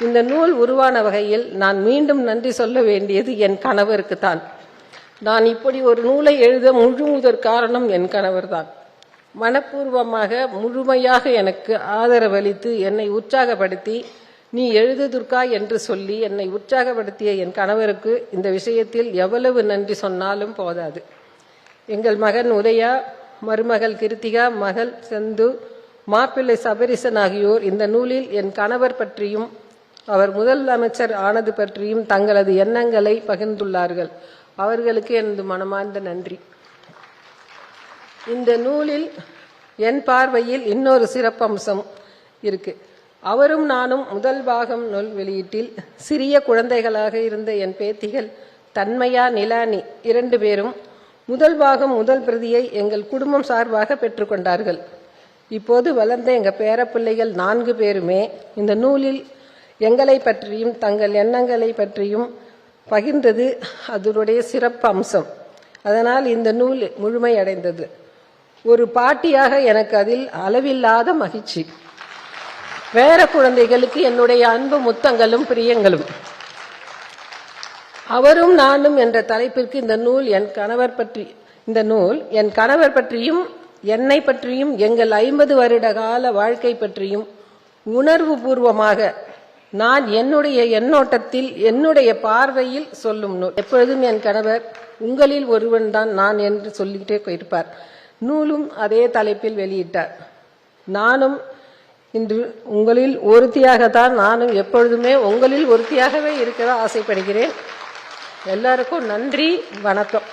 இந்த நூல் உருவான வகையில் நான் மீண்டும் நன்றி சொல்ல வேண்டியது என் கணவருக்குத்தான். நான் இப்படி ஒரு நூலை எழுத முழுமுதற் காரணம் என் கணவர்தான். மனப்பூர்வமாக முழுமையாக எனக்கு ஆதரவளித்து என்னை உற்சாகப்படுத்தி நீ எழுது துர்கா என்று சொல்லி என்னை உற்சாகப்படுத்திய என் கணவருக்கு இந்த விஷயத்தில் எவ்வளவு நன்றி சொன்னாலும் போதாது. எங்கள் மகன் உதயா, மருமகள் கிருத்திகா, மகள் செந்து, மாப்பிள்ளை சபரிசன் ஆகியோர் இந்த நூலில் என் கணவர் பற்றியும் அவர் முதலமைச்சர் ஆனது பற்றியும் தங்களது எண்ணங்களை பகிர்ந்துள்ளார்கள். அவர்களுக்கு எனது மனமார்ந்த நன்றி. இந்த நூலில் என் பார்வையில் இன்னொரு சிறப்பம்சம் இருக்கு. அவரும் நானும் முதல் பாகம் நூல் வெளியீட்டில் சிறிய குழந்தைகளாக இருந்த என் பேத்திகள் தன்மையா, நிலானி 2 பேரும் முதல் பாகம் முதல் பிரதியை எங்கள் குடும்பம் சார்பாக பெற்றுக்கொண்டார்கள். இப்போது வளர்ந்த எங்கள் பேரப்பிள்ளைகள் 4 பேருமே இந்த நூலில் எங்களை பற்றியும் தங்கள் எண்ணங்களை பற்றியும் பகிர்ந்தது அதனுடைய சிறப்பு அம்சம். அதனால் இந்த நூல் முழுமையடைந்தது. ஒரு பாட்டியாக எனக்கு அதில் அளவில்லாத மகிழ்ச்சி. வேற குழந்தைகளுக்கு என்னுடைய அன்பு முத்தங்களும் பிரியங்களும். அவரும் நானும் என்ற தலைப்பிற்கு இந்த நூல் என் கணவர் பற்றியும் என்னை பற்றியும் எங்கள் 50 வருட கால வாழ்க்கை பற்றியும் உணர்வு பூர்வமாக நான் என்னுடைய எண்ணோட்டத்தில் என்னுடைய பார்வையில் சொல்லும் நூல். எப்பொழுதும் என் கணவர் உங்களில் ஒருவன் தான் நான் என்று சொல்லிக்கிட்டே இருப்பார். நூலும் அதே தலைப்பில் வெளியிட்டார். நானும் இன்று உங்களில் ஒருத்தியாகத்தான், நானும் எப்பொழுதுமே உங்களில் ஒருத்தியாகவே இருக்க ஆசைப்படுகிறேன். எல்லாருக்கும் நன்றி, வணக்கம்.